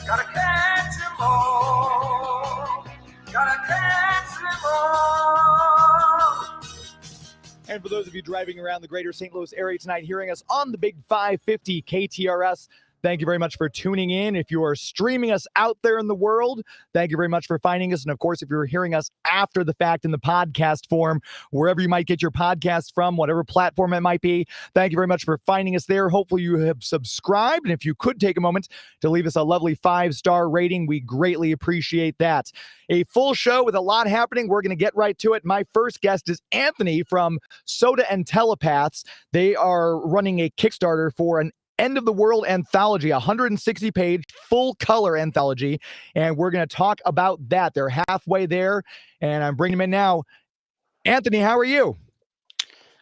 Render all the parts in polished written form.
Gotta catch 'em all. Gotta catch 'em all. And for those of you driving around the greater St. Louis area tonight, hearing us on the Big 550 KTRS, thank you very much for tuning in. If you are streaming us out there in the world, thank you very much for finding us. And of course, if you're hearing us after the fact in the podcast form, wherever you might get your podcast from, whatever platform it might be, thank you very much for finding us there. Hopefully you have subscribed. And if you could take a moment to leave us a lovely 5-star rating, we greatly appreciate that. A full show with a lot happening. We're going to get right to it. My first guest is Anthony from Soda and Telepaths. They are running a Kickstarter for an End of the World anthology, 160-page full-color anthology, and we're going to talk about that. They're halfway there, and I'm bringing them in now. Anthony, how are you?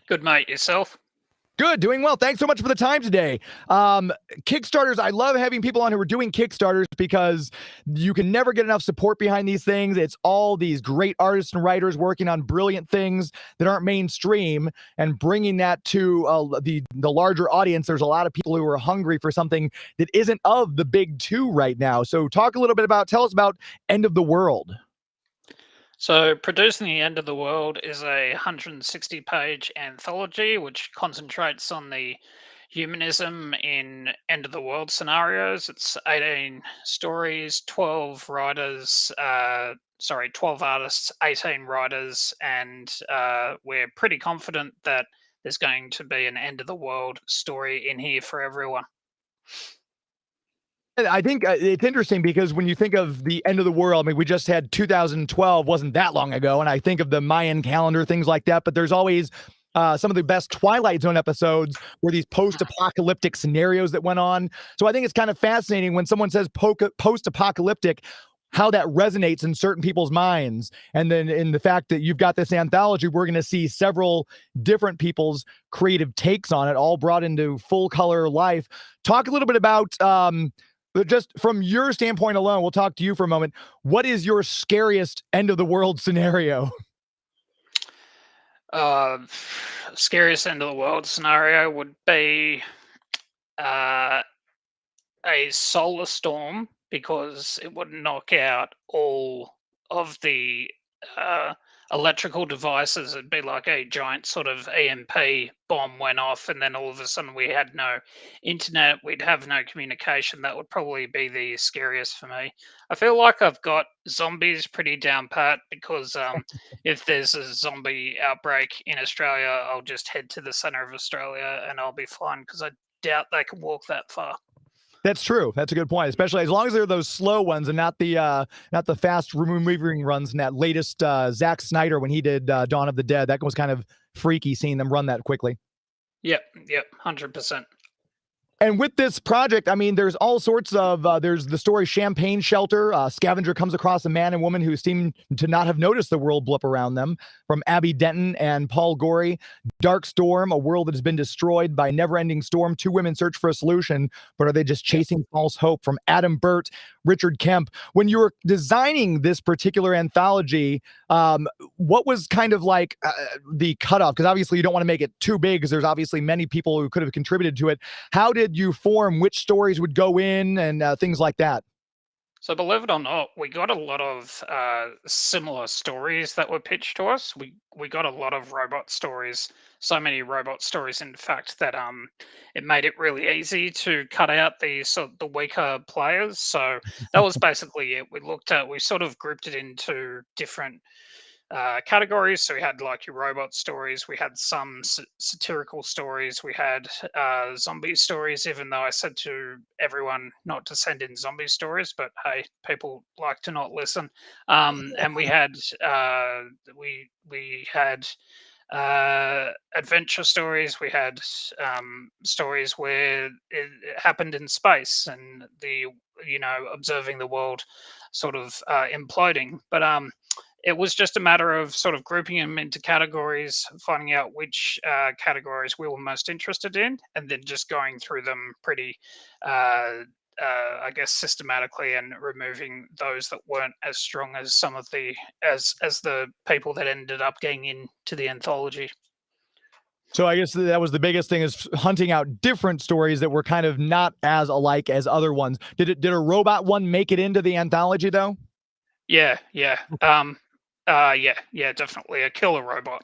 Good, mate. Yourself? Good, doing well. Thanks so much for the time today. Kickstarters, I love having people on who are doing Kickstarters because you can never get enough support behind these things. It's all these great artists and writers working on brilliant things that aren't mainstream and bringing that to the larger audience. There's a lot of people who are hungry for something that isn't of the big two right now. So tell us about End of the World. So, producing The End of the World is a 160-page anthology which concentrates on the humanism in end of the world scenarios. It's 18 stories, 12 writers, 12 artists, 18 writers, and we're pretty confident that there's going to be an end of the world story in here for everyone. I think it's interesting because when you think of the end of the world, I mean, we just had 2012, wasn't that long ago, and I think of the Mayan calendar, things like that, but there's always some of the best Twilight Zone episodes were these post-apocalyptic scenarios that went on. So I think it's kind of fascinating when someone says post-apocalyptic, how that resonates in certain people's minds. And then in the fact that you've got this anthology, we're going to see several different people's creative takes on it, all brought into full color life. Talk a little bit about, just from your standpoint alone, we'll talk to you for a moment. What is your scariest end of the world scenario? Scariest end of the world scenario would be a solar storm, because it would knock out all of the electrical devices. It'd be like a giant sort of EMP bomb went off, and then all of a sudden we had no internet, we'd have no communication. That would probably be the scariest for me. I feel like I've got zombies pretty down pat, because if there's a zombie outbreak in Australia, I'll just head to the center of Australia and I'll be fine, because I doubt they can walk that far. That's true. That's a good point, especially as long as they're those slow ones and not the fast moving runs in that latest Zack Snyder when he did Dawn of the Dead. That was kind of freaky seeing them run that quickly. Yep, 100%. And with this project, I mean, there's all sorts of, there's the story Champagne Shelter. Scavenger comes across a man and woman who seem to not have noticed the world blip around them. From Abby Denton and Paul Gorey. Dark Storm, a world that has been destroyed by never-ending storm. Two women search for a solution, but are they just chasing false hope? From Adam Burt, Richard Kemp. When you were designing this particular anthology, what was kind of like the cutoff? Because obviously you don't want to make it too big, because there's obviously many people who could have contributed to it. How did you form which stories would go in and things like that? So believe it or not, we got a lot of similar stories that were pitched to us. We got a lot of robot stories, so many robot stories, in fact, that it made it really easy to cut out the weaker players. So that was basically it. We sort of grouped it into different categories. So we had like your robot stories, we had some satirical stories, we had zombie stories, even though I said to everyone not to send in zombie stories, but hey, people like to not listen. And we had adventure stories. We had stories where it happened in space, and observing the world sort of imploding. But it was just a matter of sort of grouping them into categories, finding out which categories we were most interested in, and then just going through them pretty, I guess, systematically, and removing those that weren't as strong as some of the as the people that ended up getting into the anthology. So I guess that was the biggest thing, is hunting out different stories that were kind of not as alike as other ones. Did a robot one make it into the anthology though? Yeah, yeah. Yeah, definitely a killer robot.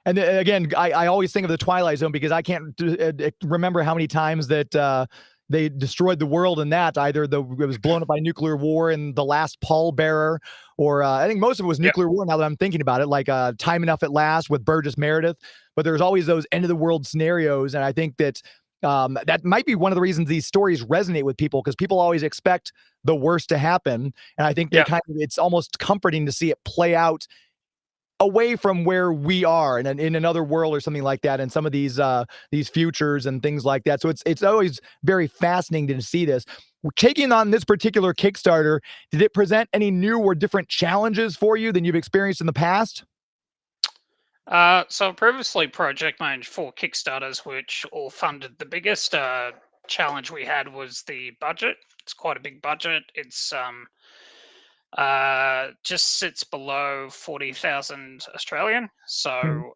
And again, I always think of the Twilight Zone because I can't remember how many times that they destroyed the world in that. Either it was blown up by nuclear war in The Last Pallbearer, or I think most of it was Yep. nuclear war now that I'm thinking about it, like Time Enough at Last with Burgess Meredith. But there's always those end of the world scenarios. And I think that that might be one of the reasons these stories resonate with people, because people always expect the worst to happen. And I think they Yeah. it's almost comforting to see it play out away from where we are in another world or something like that, and some of these futures and things like that. So it's always very fascinating to see this. Taking on this particular Kickstarter, did it present any new or different challenges for you than you've experienced in the past? So previously project managed 4 Kickstarters, which all funded. The biggest challenge we had was the budget. It's quite a big budget. It's just sits below 40,000 Australian. So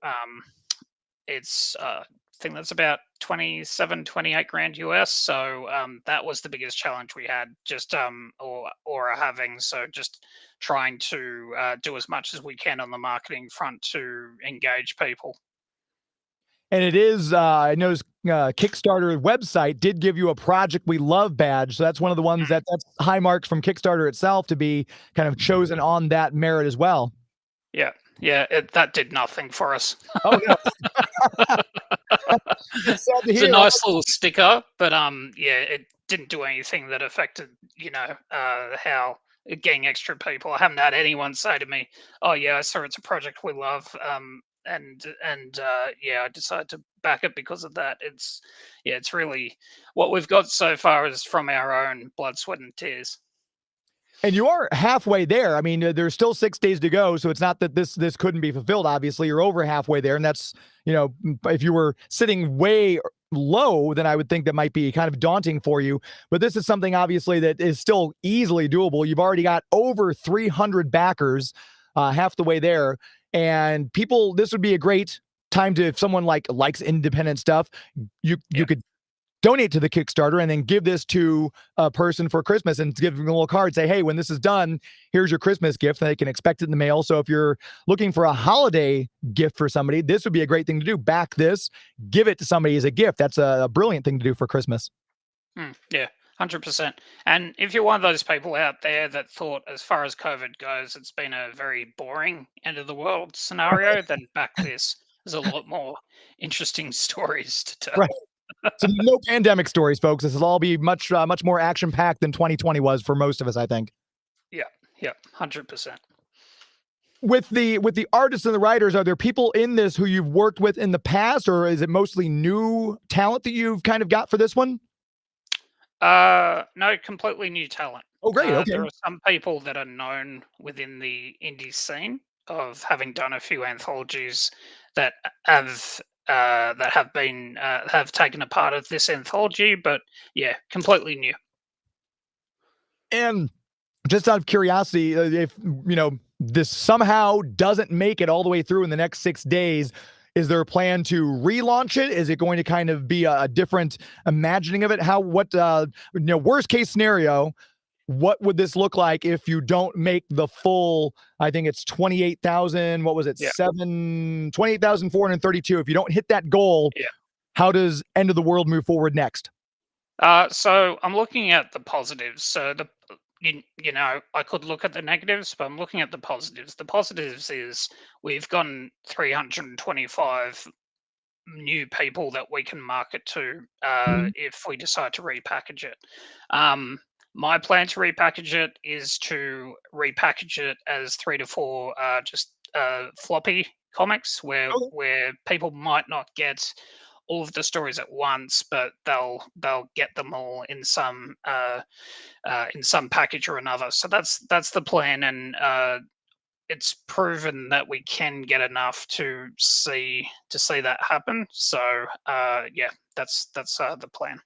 it's I think that's about 27, 28 grand US. So that was the biggest challenge we had, just or are having. So just trying to do as much as we can on the marketing front to engage people. And it is, I noticed Kickstarter website did give you a Project We Love badge. So that's one of the ones that's high marks from Kickstarter itself to be kind of chosen on that merit as well. Yeah, yeah, that did nothing for us. Oh, no. It's sad to It's a hear. nice little sticker, but yeah, it didn't do anything that affected, how getting extra people. I haven't had anyone say to me, "Oh yeah, I saw it's a project we love," and yeah, I decided to back it because of that. Yeah, it's really what we've got so far is from our own blood, sweat, and tears. And you are halfway there. I mean, there's still 6 days to go, so it's not that this couldn't be fulfilled. Obviously, you're over halfway there, and that's, if you were sitting way low, then I would think that might be kind of daunting for you. But this is something obviously that is still easily doable. You've already got over 300 backers, half the way there, and people. This would be a great time to, if someone likes independent stuff, you could donate to the Kickstarter and then give this to a person for Christmas and give them a little card. Say, hey, when this is done, here's your Christmas gift. And they can expect it in the mail. So if you're looking for a holiday gift for somebody, this would be a great thing to do. Back this, give it to somebody as a gift. That's a brilliant thing to do for Christmas. Yeah, 100%. And if you're one of those people out there that thought, as far as COVID goes, it's been a very boring end of the world scenario, then back this. There's a lot more interesting stories to tell. Right. So no pandemic stories, folks. This will all be much more action packed than 2020 was for most of us, I think. Yeah, 100%. With the artists and the writers, are there people in this who you've worked with in the past, or is it mostly new talent that you've kind of got for this one? No, completely new talent. Oh, great. Okay. There are some people that are known within the indie scene of having done a few anthologies that have taken a part of this anthology, but yeah, completely new. And just out of curiosity, if this somehow doesn't make it all the way through in the next 6 days, is there a plan to relaunch it? Is it going to kind of be a different imagining of it? Worst case scenario, what would this look like if you don't make the full, I think it's 28,000, what was it? Yeah. 28,432. If you don't hit that goal, Yeah. how does End of the World move forward next? So I'm looking at the positives. So I could look at the negatives, but I'm looking at the positives. The positives is we've gotten 325 new people that we can market to if we decide to repackage it. My plan to repackage it is to repackage it as 3 to 4 just floppy comics where people might not get all of the stories at once, but they'll get them all in some package or another. So that's the plan, and it's proven that we can get enough to see that happen. So yeah, that's the plan.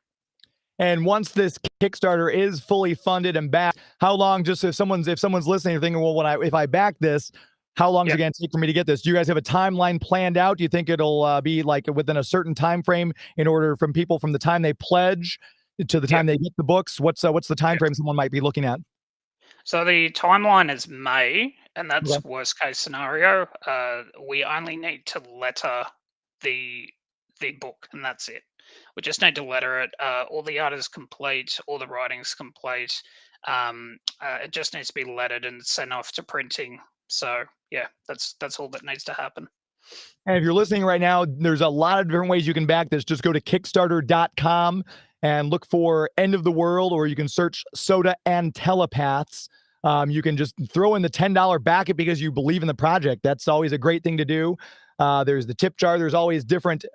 And once this Kickstarter is fully funded and back, how long? Just if someone's listening, thinking, well, if I back this, How long is Yeah. it going to take for me to get this? Do you guys have a timeline planned out? Do you think it'll be like within a certain time frame in order from people from the time they pledge to the time they get the books? What's the time frame someone might be looking at? So the timeline is May, and Okay. that's worst case scenario. We only need to letter the book, and that's it. We just need to letter it. All the art is complete, all the writing's complete. It just needs to be lettered and sent off to printing. So yeah, that's all that needs to happen. And if you're listening right now, there's a lot of different ways you can back this. Just go to Kickstarter.com and look for End of the World, or you can search Soda and Telepaths. You can just throw in the $10 back it because you believe in the project. That's always a great thing to do. There's the tip jar. There's always different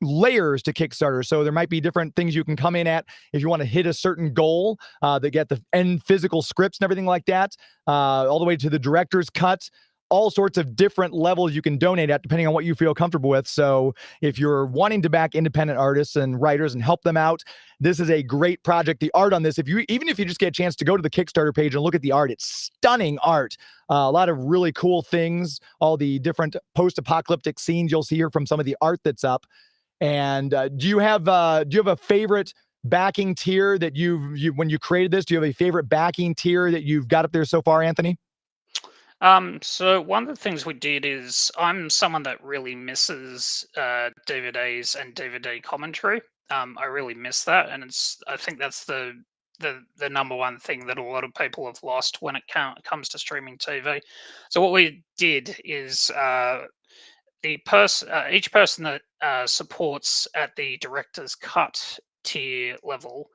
layers to Kickstarter. So there might be different things you can come in at if you want to hit a certain goal. They get the end physical scripts and everything like that, all the way to the director's cut. All sorts of different levels you can donate at depending on what you feel comfortable with. So if you're wanting to back independent artists and writers and help them out, this is a great project. The art on this, even if you just get a chance to go to the Kickstarter page and look at the art, it's stunning art. A lot of really cool things, all the different post-apocalyptic scenes you'll see here from some of the art that's up. And do you have a favorite backing tier that you when you created this? Do you have a favorite backing tier that you've got up there so far, Anthony? So one of the things we did is I'm someone that really misses DVDs and DVD commentary. I really miss that, and I think that's the number one thing that a lot of people have lost when it comes to streaming TV. So what we did is each person that supports at the director's cut tier level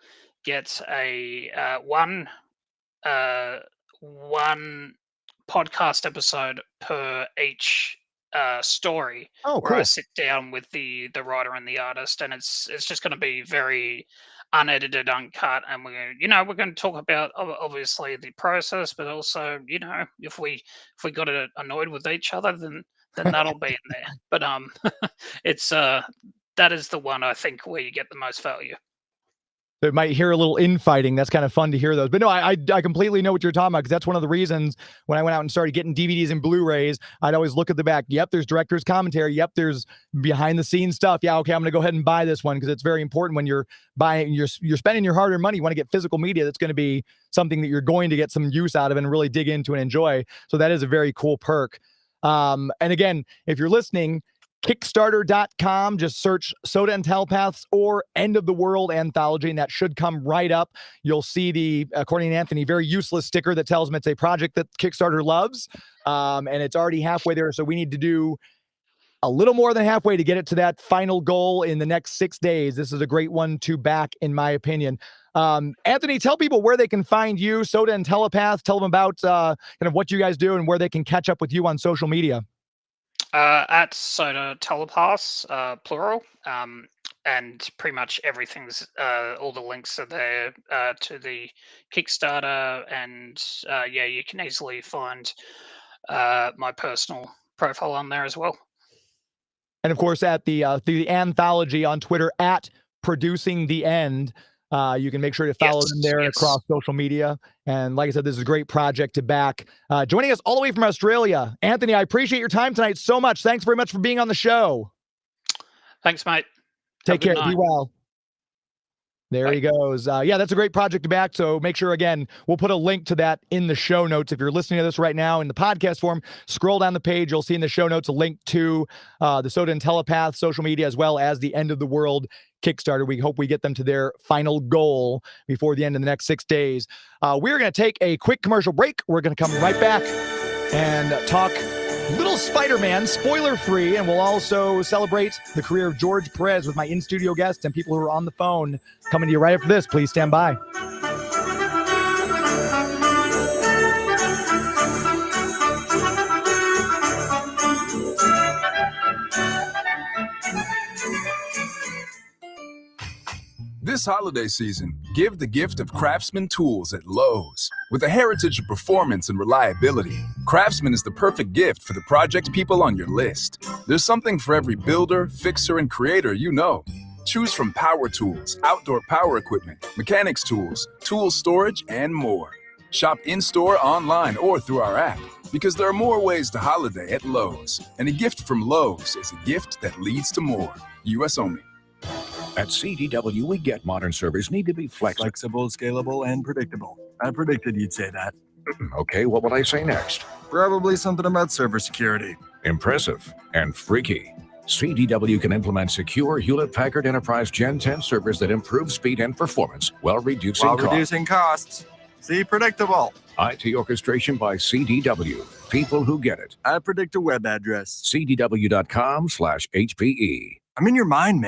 gets a one podcast episode per each story, Oh, where I cool. sit down with the writer and the artist, and it's just going to be very unedited, uncut, and we're going to talk about obviously the process, but also if we got annoyed with each other, then that'll be in there. But it's that is the one I think where you get the most value. So it might hear a little infighting. That's kind of fun to hear those. But no, I completely know what you're talking about, because that's one of the reasons when I went out and started getting DVDs and Blu-rays, I'd always look at the back. Yep, there's director's commentary. Yep, there's behind the scenes stuff. Yeah, okay, I'm going to go ahead and buy this one, because it's very important when you're buying, you're spending your hard-earned money. You want to get physical media that's going to be something that you're going to get some use out of and really dig into and enjoy. So that is a very cool perk. And again, if you're listening, Kickstarter.com, just search Soda and Telepaths or End of the World Anthology, and that should come right up. You'll see the, according to Anthony, very useless sticker that tells him it's a project that Kickstarter loves, and it's already halfway there, so we need to do a little more than halfway to get it to that final goal in the next 6 days. This is a great one to back, in my opinion. Anthony, tell people where they can find you, Soda and Telepath. Tell them about kind of what you guys do and where they can catch up with you on social media. At Soda Telepaths, plural, and pretty much everything's all the links are there to the Kickstarter, and you can easily find my personal profile on there as well. And of course, at the anthology on Twitter at Producing the End. You can make sure to follow them there across social media. And like I said, this is a great project to back. Joining us all the way from Australia, Anthony, I appreciate your time tonight so much. Thanks very much for being on the show. Thanks, mate. Take care. Be well. There he goes. That's a great project to back. So make sure, again, we'll put a link to that in the show notes. If you're listening to this right now in the podcast form, scroll down the page. You'll see in the show notes a link to the Soda and Telepath social media, as well as the End of the World Kickstarter. We hope we get them to their final goal before the end of the next 6 days. We're going to take a quick commercial break. We're going to come right back and talk Little Spider-Man, spoiler-free, and we'll also celebrate the career of George Perez with my in-studio guests and people who are on the phone coming to you right after this. Please stand by. This holiday season, give the gift of Craftsman tools at Lowe's. With a heritage of performance and reliability, Craftsman is the perfect gift for the project people on your list. There's something for every builder, fixer, and creator you know. Choose from power tools, outdoor power equipment, mechanics tools, tool storage, and more. Shop in-store, online, or through our app, because there are more ways to holiday at Lowe's. And a gift from Lowe's is a gift that leads to more. U.S. only. At CDW, we get modern servers need to be Flexible, scalable, and predictable. I predicted you'd say that. Okay, what will I say next? Probably something about server security. Impressive and freaky. CDW can implement secure Hewlett-Packard Enterprise Gen 10 servers that improve speed and performance while reducing costs. See, predictable. IT orchestration by CDW. People who get it. I predict a web address. CDW.com/HPE. I'm in your mind, man.